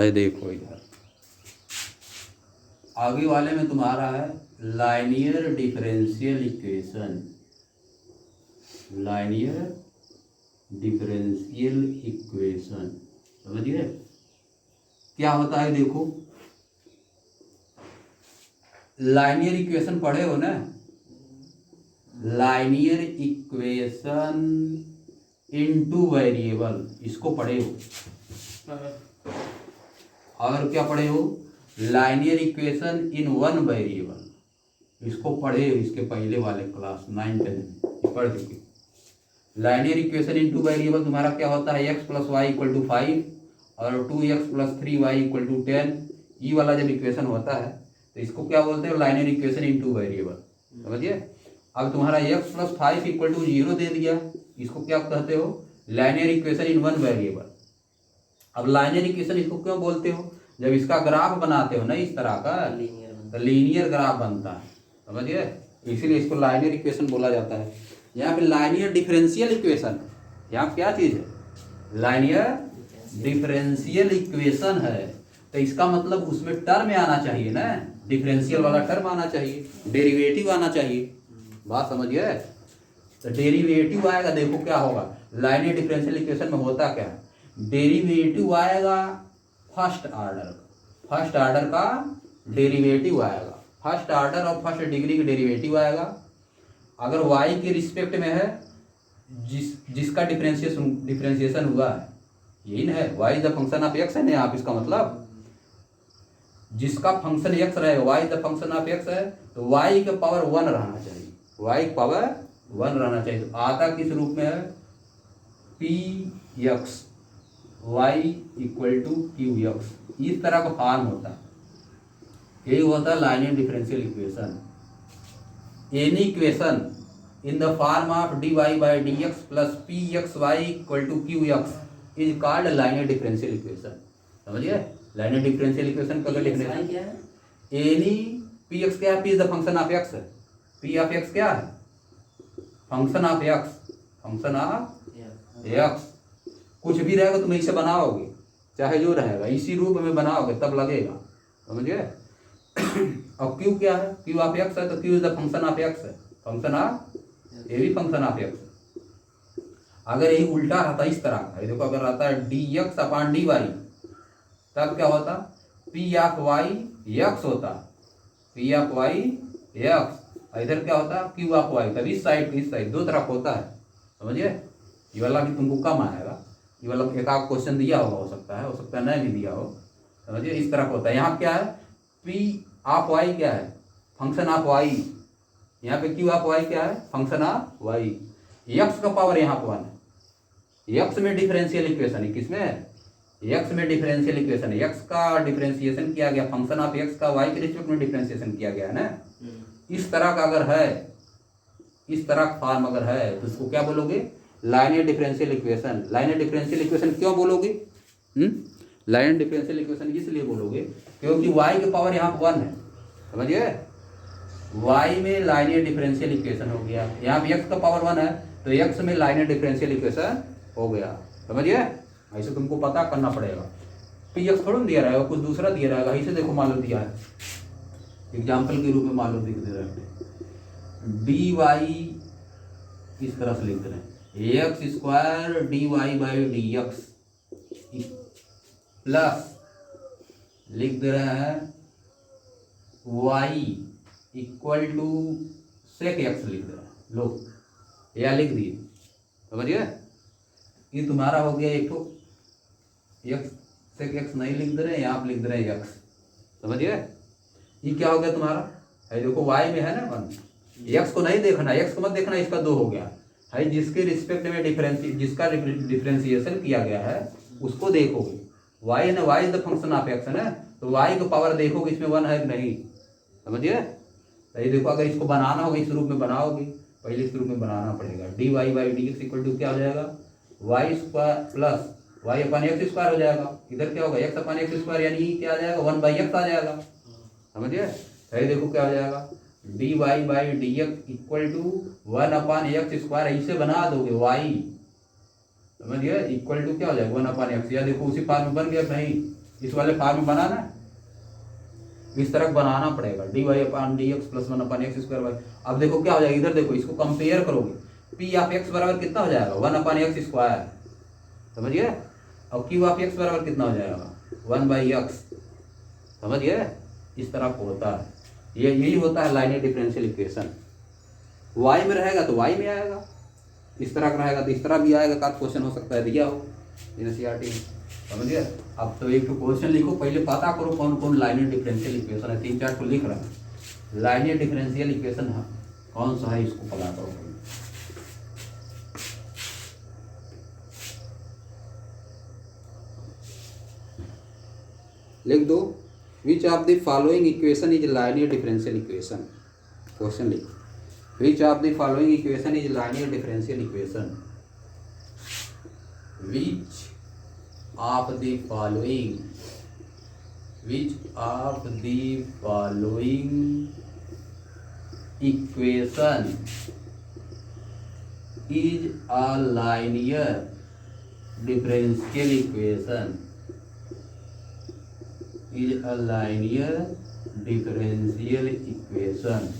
है देखो इधर आगे वाले में तुम्हारा है linear differential equation. Linear differential equation समझिए क्या होता है। देखो लाइनियर इक्वेशन पढ़े हो ना, लाइनियर इक्वेशन इनटू वेरिएबल इसको पढ़े हो। और क्या पढ़े हो, linear equation in one variable इसको पढ़े हो। इसके पहले वाले क्लास 9 10 में पढ़ चुके। Linear equation in two variable तुम्हारा क्या होता है, x plus Y equal to 5 और 2x plus 3y equal to 10। ये वाला जब इक्वेशन होता है तो इसको क्या बोलते हैं, linear equation in two variable समझिए। अब तुम्हारा x प्लस 5 इक्वल टू 0 दे दिया, इसको क्या कहते हो, linear equation in one variable. अब लाइनियर इक्वेशन इसको क्यों बोलते हो, जब इसका ग्राफ बनाते हो ना इस तरह का तो लीनियर ग्राफ बनता है समझिए, इसीलिए इसको लाइनियर इक्वेशन बोला जाता है। यहाँ पे लाइनियर डिफरेंशियल इक्वेशन, यहाँ क्या चीज़ है, लाइनियर डिफरेंशियल इक्वेशन है। तो इसका मतलब उसमें टर्म आना चाहिए ना, डिफरेंशियल वाला टर्म आना चाहिए, डेरिवेटिव आना चाहिए। बात समझिए, तो डेरिवेटिव आएगा, देखो क्या होगा लाइनियर डिफरेंशियल इक्वेशन में होता क्या है, डेरिवेटिव आएगा फर्स्ट ऑर्डर का डेरिवेटिव आएगा, फर्स्ट ऑर्डर और फर्स्ट डिग्री का डेरिवेटिव आएगा। अगर y के रिस्पेक्ट में है जिसका डिफरेंशिएशन हुआ है, यही ना है, y the function of x है ना, आप इसका मतलब जिसका फंक्शन x रहेगा, y the function of x है तो y का पावर 1 रहना चाहिए, y का पावर 1 रहना चाहिए। तो आता किस रूप में है, px y equal to qx, इस तरह का फॉर्म होता है। यही होता है linear differential equation. Any equation in the form of dy by dx plus pxy equal to qx is called linear differential equation समझिए। लाइनियर डिफरेंशियल इक्वेशन का डेफिनेशन क्या है, एनी px क्या है, p is the function of x, p of x क्या है, function of x, function of x। कुछ भी रहेगा तुम इसे बनाओगे, चाहे जो रहेगा इसी रूप में बनाओगे तब लगेगा समझिए। और q क्या है, q ऑफ x है तो q is the function of x है, फंक्शन ऑफ, ये भी फंक्शन ऑफ x। अगर यही उल्टा रहता इस तरह का, देखो अगर रहता है dx अपॉन dy तब क्या होता, p ऑफ y x होता, p ऑफ y x, इधर क्या होता q ऑफ y, तब इस साइड दो तरफ होता है समझिए। ये वाला भी तुमको कम आएगा, ये वाला एक आध क्वेश्चन दिया होगा, हो सकता है नहीं भी दिया हो समझिए, इस तरफ होता है। यहाँ क्या है, p ऑफ y क्या है, फंक्शन ऑफ y, यहाँ पे q ऑफ y क्या है, फंक्शन ऑफ y, x का पावर यहाँ पर 1 है, x में डिफरेंशियल इक्वेशन है, किसमें है, x में डिफरेंशियल इक्वेशन है, x का डिफरेंशिएशन किया गया, फंक्शन ऑफ x का y के रिस्पेक्ट में डिफरेंशिएशन किया गया है ना। इस तरह का अगर है, इस तरह का फॉर्म अगर है तो उसको क्या बोलोगे, linear differential equation. Linear differential equation क्यों बोलोगे, लाइनियर डिफरेंशियल इक्वेशन इसलिए बोलोगे क्योंकि y के पावर यहाँ पर 1 है समझिए, y में लाइनियर डिफरेंशियल इक्वेशन हो गया, यहाँ पे x का पावर 1 है तो x में लाइनियर डिफरेंशियल इक्वेशन हो गया समझिए। ऐसे तुमको पता करना पड़ेगा, px थोड़ा दिया रहेगा, कुछ दूसरा दिया रहेगा, इसे देखो मालूम दिया है, एग्जाम्पल के रूप में मालूम दिख दे रहा है, dy इस तरह से लिख दे रहे हैं, X square dy by dx plus लिख दे रहे हैं y equal to sec X लिख दे रहे हैं, लो या लिख दिए समझिए। ये तुम्हारा हो गया एक तो एक्स, सेक एक्स नहीं लिख दे रहे हैं, यहाँ पे लिख दे रहे हैं एक्स समझिए। ये क्या हो गया तुम्हारा, है देखो y में है ना 1, एक्स को नहीं देखना, एक्स को मत देखना, इसका 2 हो गया है, जिसके रिस्पेक्ट में जिसका डिफरेंशिएशन किया गया है उसको देखोगे, y है ना, y is the function of x है ना, तो y का पावर देखोगे इसमें 1 है कि नहीं समझिए। ये देखो अगर इसको बनाना होगा इस रूप में बनाओगे, पहले इस रूप में बनाना पड़ेगा, dy by dx equal to क्या हो जाएगा, y square plus y upon X square हो जाएगा, इधर क्या होगा x अपन एक्स स्क्वायर, यानी क्या आ जाएगा 1/x आ जाएगा समझिए। सही देखो क्या हो जाएगा, dy by dx equal to 1/x square, ऐसे बना दोगे y समझिए, इक्वल टू क्या हो जाएगा 1/x, या देखो उसी फॉर्म में बन गया नहीं, इस वाले फॉर्म में बनाना है, इस तरह बनाना पड़ेगा। dy upon D x plus 1 upon x square Y. अब देखो क्या हो जाएगा, इधर देखो, इसको कंपेयर करोगे, पी ऑफ एक्स बराबर कितना हो जाएगा 1 अपान एक्स स्क्वायर, समझ गए। और क्यू ऑफ एक्स बराबर कितना हो जाएगा 1 बाई एक्स, समझ गए। इस तरह को होता है, ये यही होता है लाइनियर डिफरेंशियल इक्वेशन। वाई में रहेगा तो वाई में आएगा, इस तरह का रहेगा तो इस तरह भी आएगा। का क्वेश्चन हो सकता है दिया हो एनसीईआरटी में, समझ गए। अब तो एक क्वेश्चन लिखो, पहले पता करो कौन कौन लाइनियर डिफरेंशियल इक्वेशन है, 3-4 को लिख रहा है। लाइनियर डिफरेंशियल इक्वेशन है कौन सा है, इसको पता करो। लिख दो, which of the following equation is linear differential equation. Question लिखो, which of the following equation is linear differential equation. Which of the following, which of the following equation is a linear differential equation, is a linear differential equation.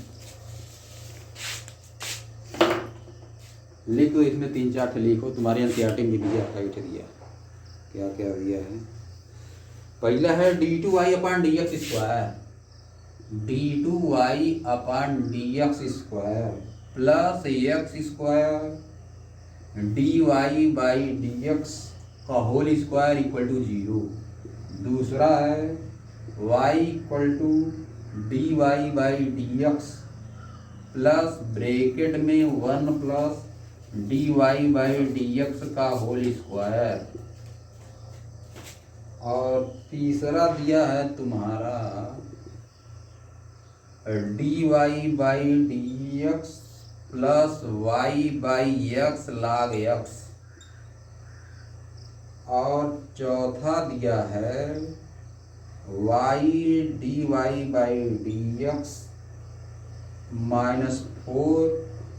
लिखो, इसमें 3-4 लिखो, तुम्हारे NCERT में दिया, right दिया, क्या क्या दिया है। पहला है d2y upon D X square, d2y upon D X square plus X square dy by D X का होल स्क्वायर इक्वल टू 0। दूसरा है y इक्वल टू dy by D x plus bracket में 1 plus dy by D X का whole square. और तीसरा दिया है तुम्हारा dy by D x plus y by X log x। और चौथा दिया है y dy by D X -4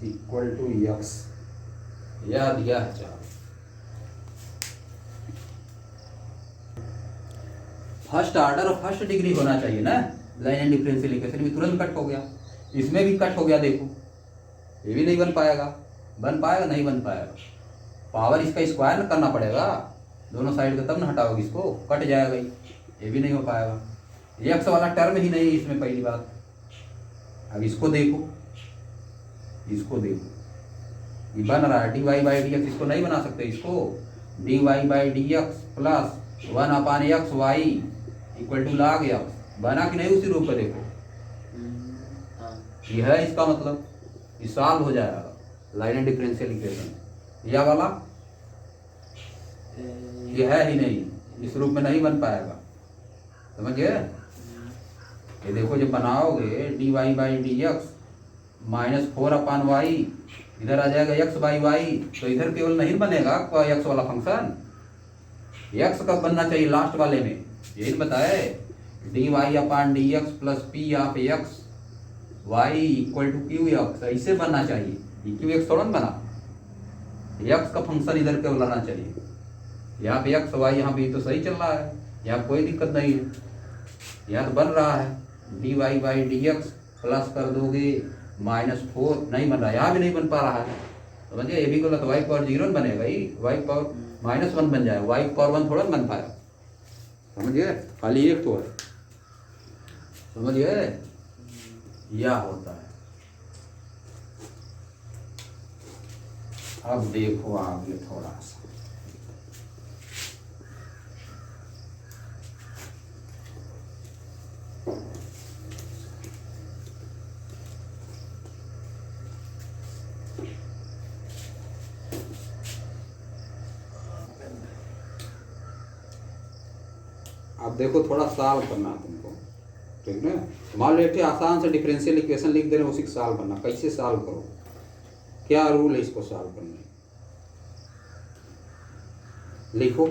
equal to x, यह दिया है 4। फर्स्ट ऑर्डर और फर्स्ट डिग्री होना चाहिए ना, लाइनियर डिफरेंशियल इक्वेशन में तुरंत कट हो गया, इसमें भी कट हो गया। देखो ये भी नहीं बन पाएगा, बन पाएगा नहीं बन पाएगा, पावर इसका स्क्वायर ना करना पड़ेगा दोनों साइड का, तब ना हटाओगे इसको, कट जाएगा ये भी नहीं हो पाएगा। एक्स वाला टर्म ही नहीं इसमें, पहली बात। अब इसको देखो, इसको देखो, ये बन रहा है dy बाई डी एक्स, इसको नहीं बना सकते, इसको dy by D x plus 1 upon X Y equal to log x, बना कि नहीं उसी रूप में। देखो ये है इसका मतलब, ये सॉल्व हो जाएगा लाइनियर डिफरेंशियल इक्वेशन। यह वाला ये है ही नहीं, इस रूप में नहीं बन पाएगा, समझ गए। ये देखो जब बनाओगे dy by D X -4 upon Y, इधर आ जाएगा x बाई वाई, तो इधर केवल नहीं बनेगा x वाला फंक्शन, x कब बनना चाहिए लास्ट वाले में, यही बताए dy upon D x plus P of x Y equal to Q X, ऐसे बनना चाहिए। ये क्यू एक्स थोड़ा ना बना, x का फंक्शन इधर केवल आना चाहिए। यहाँ पे x वाई यहाँ पे तो सही चल रहा है, यहाँ कोई दिक्कत नहीं है, यहाँ तो बन रहा है dy by D x plus कर दोगे -4, नहीं बन रहा है, यहाँ भी नहीं बन पा रहा है, समझिए। ये भी गलत, y पावर 0 बनेगा, ही y पावर -1 बन जाएगा, y पावर 1 थोड़ा बन पाएगा, समझिए। खाली एक तो है, समझिए, यह होता है। अब देखो आगे थोड़ा सा, अब देखो थोड़ा सॉल्व करना है तुमको, ठीक ना। मान लो एक आसान से डिफरेंशियल इक्वेशन लिख दे रहे हैं, उसी को सॉल्व करना। कैसे सॉल्व करो, क्या रूल है इसको सॉल्व करने, लिखो।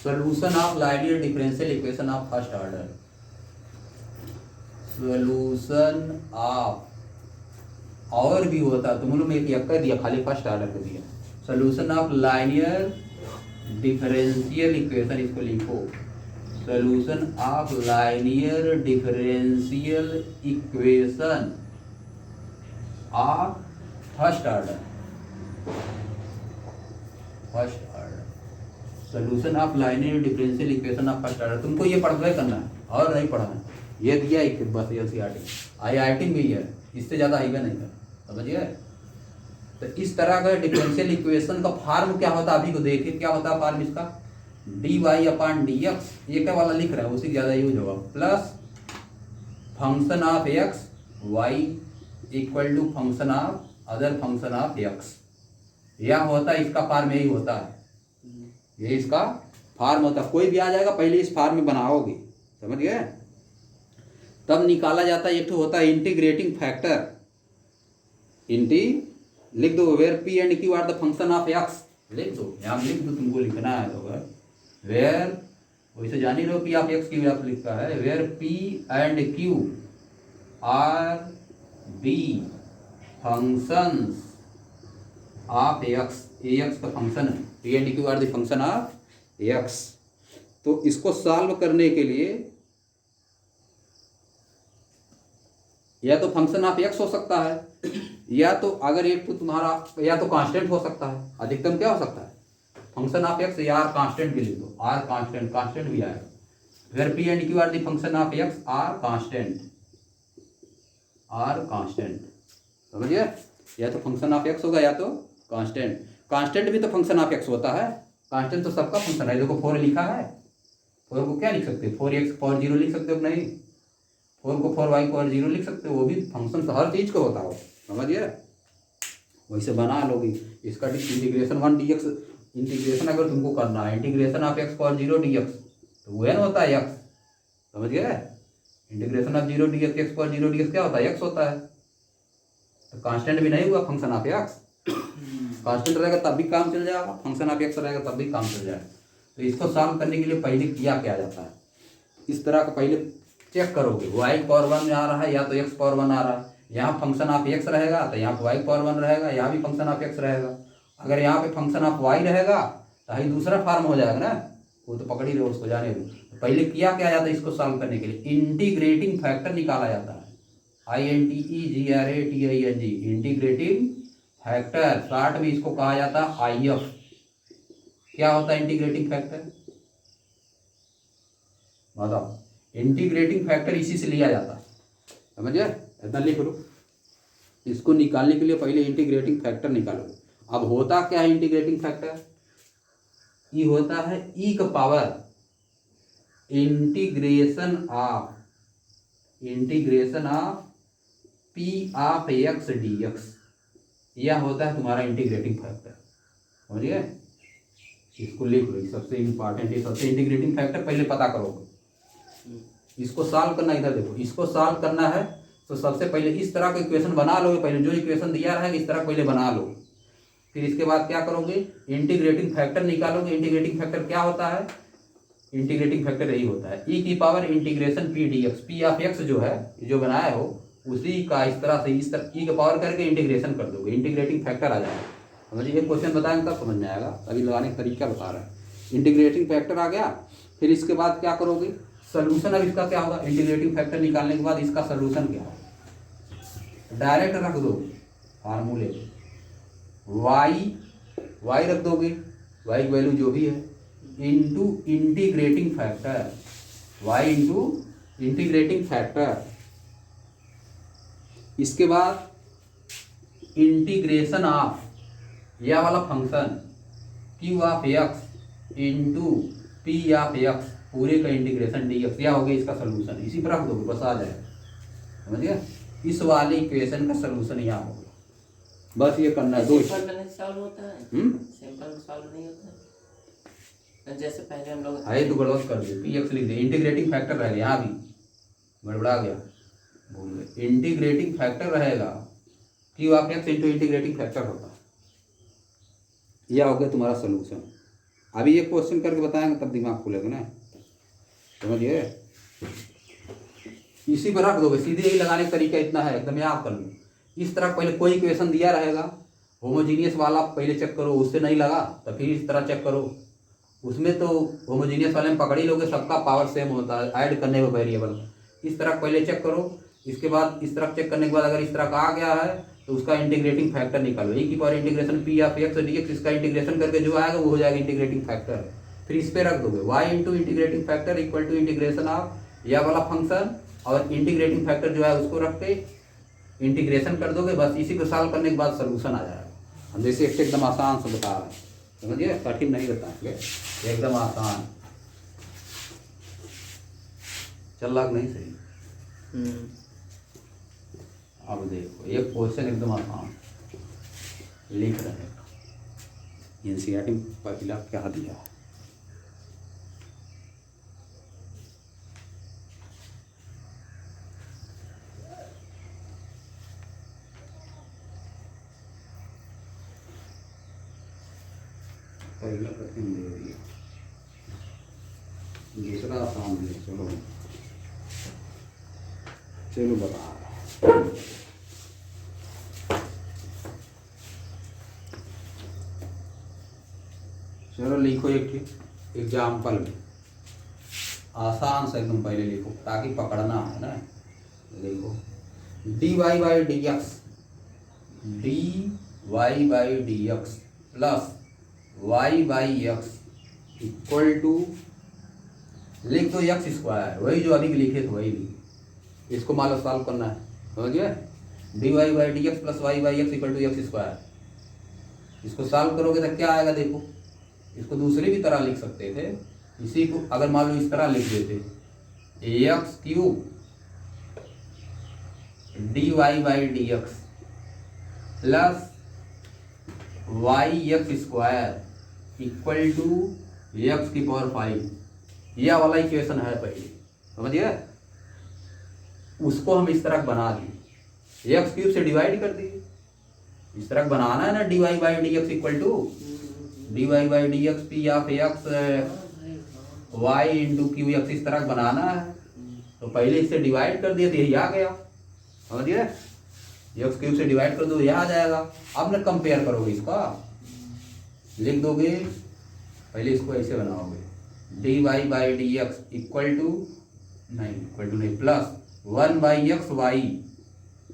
Solution of linear differential equation of first order, solution of, और भी होता, तुम लोग में एक कर दिया, खाली फर्स्ट ऑर्डर कर दिया। Solution of linear differential equation, इसको लिखो solution of linear differential equation of first order. Solution of linear differential equation of first order. तुमको ये पढ़ करना है और नहीं पढ़ना है, ये दिया ही बस एनसीईआरटी आईआईटी में ही है, इससे ज़्यादा आएगा नहीं है, समझिए। तो इस तरह का डिफरेंशियल इक्वेशन का फॉर्म क्या होता है अभी को देखिए, क्या होता है फॉर्म इसका, D Y upon D X, ये क्या वाला लिख रहे हैं उसी ज़्यादा यूज होगा, plus function of x Y equal to function of other function of X. यह होता है इसका फॉर्म, यही होता है, ये इसका फॉर्म होता है। कोई भी आ जाएगा पहले इस फॉर्म में बनाओगे, समझ गए, तब निकाला जाता है। एक तो होता है इंटीग्रेटिंग फैक्टर, लिख दो, where P and Q are the function of X, लिख दो, यहाँ लिख दो, तुमको लिखना है तो वेयर, वैसे जान ही रहो पी ऑफ एक्स क्यू आप लिखा है, where P and Q are be functions of X, A X का फंक्शन है, P and Q are the function of X. तो इसको सॉल्व करने के लिए या तो फंक्शन ऑफ एक्स हो सकता है, या तो अगर एक तो तुम्हारा या तो कांस्टेंट हो सकता है, अधिकतम क्या हो सकता है फंक्शन ऑफ एक्स, या आर कांस्टेंट भी लिख दो, आर कांस्टेंट भी आएगा, where P and Q are the function of X or constant, समझिए। या तो फंक्शन ऑफ एक्स होगा या तो कांस्टेंट भी तो फंक्शन ऑफ एक्स होता है, कांस्टेंट तो सबका फंक्शन है। देखो 4 लिखा है, 4 को क्या लिख सकते हो, 4x पावर 0 लिख सकते हो, नहीं 4 को 4y पावर 0 लिख सकते हो, वो भी फंक्शन हर चीज का होता हो, समझिए। वैसे बना लोगे इसका इंटीग्रेशन 1 dx, इंटीग्रेशन अगर तुमको करना है integration of x power 0 dx, तो वो है ना होता है x, समझ गए। Integration of 0 dx x power 0 dx क्या होता है, x होता है। तो कांस्टेंट भी नहीं हुआ फंक्शन ऑफ x, कांस्टेंट रहेगा तब भी काम चल जाएगा, फंक्शन ऑफ x रहेगा तब भी काम चल जाएगा। तो इसको सॉल्व करने के लिए पहले किया क्या जाता है, इस तरह का पहले चेक करोगे, y पावर 1 में आ रहा है या तो x पावर 1 आ रहा है, यहाँ फंक्शन ऑफ x रहेगा तो यहाँ पे y पावर 1 रहेगा, यहाँ भी फंक्शन ऑफ x रहेगा। अगर यहाँ पे फंक्शन ऑफ y रहेगा तो ही दूसरा फॉर्म हो जाएगा ना, वो तो पकड़ ही रहे, उसको जाने दो। तो पहले किया क्या जाता है इसको सॉल्व करने के लिए, इंटीग्रेटिंग फैक्टर निकाला जाता है, INTEGRATING, इंटीग्रेटिंग फैक्टर, शॉर्ट में इसको कहा जाता है IF। क्या होता है इंटीग्रेटिंग फैक्टर, बताओ। इंटीग्रेटिंग फैक्टर इसी से लिया जाता है, समझिए, इतना लिख लो। इसको निकालने के लिए पहले इंटीग्रेटिंग फैक्टर निकालो। अब होता क्या है इंटीग्रेटिंग फैक्टर, ये होता है ई का power integration of P of x d x, यह होता है तुम्हारा इंटीग्रेटिंग फैक्टर, समझिए। इसको लिख लो, सबसे इंपॉर्टेंट है, सबसे इंटीग्रेटिंग फैक्टर पहले पता करोगे। इसको सॉल्व करना, इधर देखो, इसको सॉल्व करना है तो सबसे पहले इस तरह का इक्वेशन बना लोगे, पहले जो इक्वेशन दिया रहेगा इस तरह पहले बना लो। फिर इसके बाद क्या करोगे, इंटीग्रेटिंग फैक्टर निकालोगे। इंटीग्रेटिंग फैक्टर क्या होता है, इंटीग्रेटिंग फैक्टर यही होता है ई की power integration P D x, p of x जो है जो बनाया हो उसी का इस तरह से इस तरह ई का पावर करके इंटीग्रेशन कर दोगे, इंटीग्रेटिंग फैक्टर आ जाएगा, समझिए। ये क्वेश्चन बताएंगे तब समझ में आएगा, अभी लगाने का तरीका बता रहा है। इंटीग्रेटिंग फैक्टर आ गया, फिर इसके बाद क्या करोगे, सोल्यूशन। अब इसका क्या होगा, इंटीग्रेटिंग फैक्टर निकालने के बाद इसका सोल्यूशन क्या होगा, डायरेक्ट रख दो फार्मूले, y रख दोगे, y की वैल्यू जो भी है, into integrating factor, y into integrating factor. इसके बाद इंटीग्रेशन ऑफ यह वाला function q of x into p of x पूरे का इंटीग्रेशन dx, यह हो गया इसका सोल्यूशन। इसी पर रख दोगे, बस आ जाएगा, समझिए। इस वाले इक्वेशन का सोल्यूशन यहाँ हो गया, बस ये करना है। दो सॉल्व होता है, सिंपल सॉल्व नहीं होता है, जैसे पहले हम लोग है तो गलत कर दिए, पी एक्स लिख दिए, इंटीग्रेटिंग फैक्टर रहेगा, यहाँ भी गड़बड़ा गया, भूल गए। इंटीग्रेटिंग फैक्टर रहेगा Q of x into integrating factor होता है, यह हो गया तुम्हारा सोल्यूशन। अभी ये क्वेश्चन करके बताएंगे तब दिमाग खुलेगा ना, समझिए। इसी पर रख दोगे, सीधे ही लगाने का तरीका इतना है, एकदम याद कर लो। इस तरह पहले कोई इक्वेशन दिया रहेगा, होमोजीनियस वाला पहले चेक करो, उससे नहीं लगा तो फिर इस तरह चेक करो, उसमें तो होमोजीनियस वाले में पकड़ ही लोगे, सबका पावर सेम होता है ऐड करने में वेरिएबल। इस तरह पहले चेक करो, इसके बाद इस तरह चेक करने के बाद अगर इस तरह का आ गया है तो उसका इंटीग्रेटिंग फैक्टर निकालो। ई की power integration p of x d x, इसका इंटीग्रेशन करके जो आएगा वो हो जाएगा इंटीग्रेटिंग फैक्टर। फिर इस पे रख दोगे Y into integrating factor equal to integration of यह वाला फंक्शन, और इंटीग्रेटिंग फैक्टर जो है उसको रख के इंटीग्रेशन कर दोगे। बस इसी को सॉल्व करने के बाद सोल्यूशन आ जाएगा। हम जैसे एकदम आसान से बता रहे हैं, समझिए, कठिन नहीं बताएंगे, एकदम आसान। चल रहा नहीं सही? अब देखो एक क्वेश्चन एकदम आसान लिख रहे हैं, एनसीईआरटी में पहला क्या दिया है। पहला कठिन दे दिया, दूसरा आसान दिया। चलो चलो बता रहा हूं। चलो लिखो एक एग्जाम्पल में, आसान से एकदम पहले लिखो ताकि पकड़ना है ना। लिखो D Y by D x plus Y by x equal to, लिख दो एक्स स्क्वायर, वही जो अभी लिखे थे वही लिख। इसको मान लो सॉल्व करना है, समझ गए? D Y by D x plus Y by x equal to x square. इसको सॉल्व करोगे तो क्या आएगा देखो। इसको दूसरी भी तरह लिख सकते थे, इसी को अगर मान लो इस तरह लिख देते, x cube d Y by D x plus y x square equal to x की पावर 5। यह वाला इक्वेशन है पहले, समझिए। उसको हम इस तरह बना दिए, एक्स क्यूब से डिवाइड कर दिए। इस तरह बनाना है ना, d Y by D x equal to d Y by D x p of x y into q x, इस तरह बनाना है। तो पहले इससे डिवाइड कर दिए तो यही आ गया, समझिए। एक्स क्यूब से डिवाइड कर दो, यह आ जाएगा। अब ना कंपेयर करोगे, इसका लिख दोगे, पहले इसको ऐसे बनाओगे, d Y by D x equal to नहीं plus 1 by x Y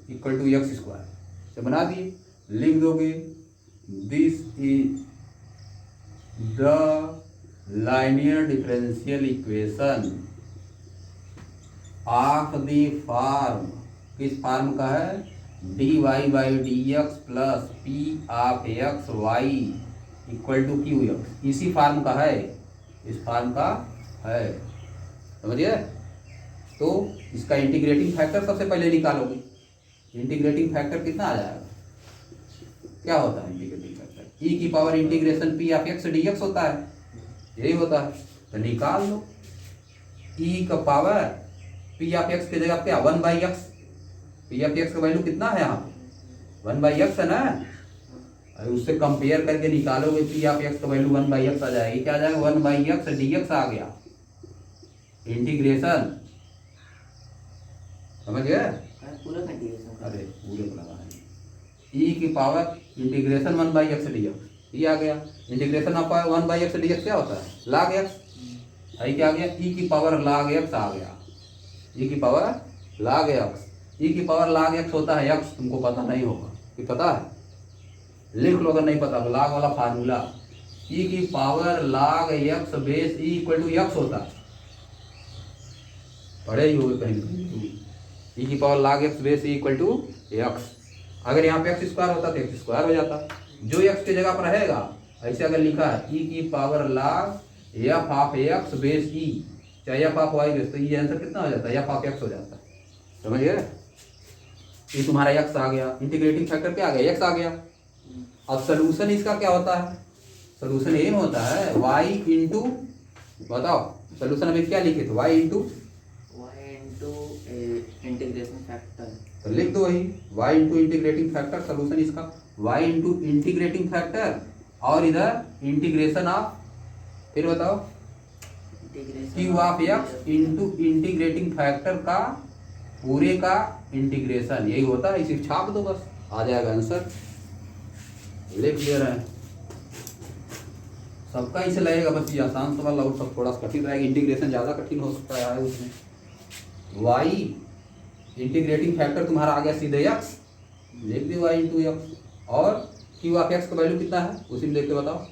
equal to x square से बना दिए। लिख दोगे this is the linear differential equation of the form, किस फॉर्म का है? D Y by D x plus P of x Y equal to Q x, इसी form का है, इस फॉर्म का है, समझिए। तो इसका इंटीग्रेटिंग फैक्टर सबसे पहले निकालोगे। इंटीग्रेटिंग फैक्टर कितना आ जाएगा? क्या होता है इंटीग्रेटिंग फैक्टर? ई की power integration p of x d x होता है, यही होता है। तो निकाल लो ई का पावर पी ऑफ एक्स की जगह क्या 1 by x, p of x का वैल्यू कितना है यहाँ पे 1 बाई एक्स है ना। और उससे कंपेयर करके निकालोगे पी ऑफ एक्स का वैल्यू 1 बाई एक्स आ जाएगी। क्या आ जाएगा? 1 बाई एक्स डी एक्स आ गया, इंटीग्रेशन, समझ गए? पूरा इंटीग्रेशन, अरे पूरे को लगा ई की power integration 1 by x d X, ये आ गया। Integration of 1 by x d x क्या होता है? log x. आई क्या आ गया? ई की पावर log एक्स आ गया, ई की पावर log एक्स। ई की पावर log एक्स होता है एक्स, तुमको पता नहीं होगा कि पता है? लिख लो अगर नहीं पता तो, log वाला फार्मूला, ई की power log x base e equal to x होता है, पढ़े ही होगे कहीं। ई की power log x base e equal to x. अगर यहाँ पे एक्स स्क्वायर होता तो एक्स स्क्वायर हो जाता, जो एक्स की जगह पर रहेगा। ऐसे अगर लिखा है ई की power log f of x base e, चाहे एफ ऑफ वाई बेस, तो ये आंसर कितना हो जाता है? एफ ऑफ एक्स हो जाता है, समझ गए? ये तुम्हारा एक्स आ गया, इंटीग्रेटिंग फैक्टर क्या आ गया? एक्स आ गया। अब सोल्यूशन इसका क्या होता है? सोल्यूशन ये होता है वाई इंटू, बताओ सोल्यूशन अभी क्या लिखे थे? वाई इंटू इंटीग्रेशन फैक्टर, तो लिख दो वही y into integrating factor. Solution इसका y इंटू इंटीग्रेटिंग फैक्टर, और इधर इंटीग्रेशन ऑफ, फिर बताओ Q of x into integrating factor का पूरे का इंटीग्रेशन, यही होता है। इसे छाप दो बस, आ जाएगा आंसर। लिख ले रहे हैं, सबका इसे लगेगा बस ये आसान सवाल और सब थोड़ा सा कठिन रहेगा, इंटीग्रेशन ज़्यादा कठिन हो सकता है उसमें। वाई इंटीग्रेटिंग फैक्टर तुम्हारा आ गया सीधे एक्स, लिख दो वाई इंटू एक्स, और क्यू ऑफ एक्स का वैल्यू कितना है उसी में देख के बताओ।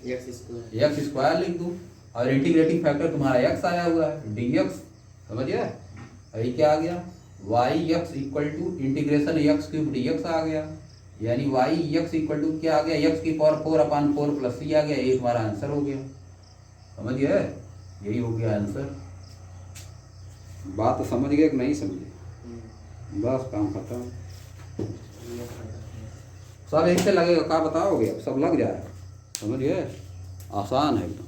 एक्स स्क्वायर लिख दो, और इंटीग्रेटिंग फैक्टर तुम्हारा एक्स आया हुआ है डी एक्स, समझ गया। यही क्या आ गया, y x equal to integration x cube d x आ गया, यानी वाई एक्स इक्वल टू क्या आ गया, एक्स की पावर 4/4 प्लस सी आ गया, यही तुम्हारा आंसर हो गया, समझ गए। यही हो गया आंसर। बात समझ गए कि नहीं समझे, बस काम खत्म। सब एक से लगेगा, क्या बताओगे, अब सब लग जाए, समझ गए, आसान है एकदम।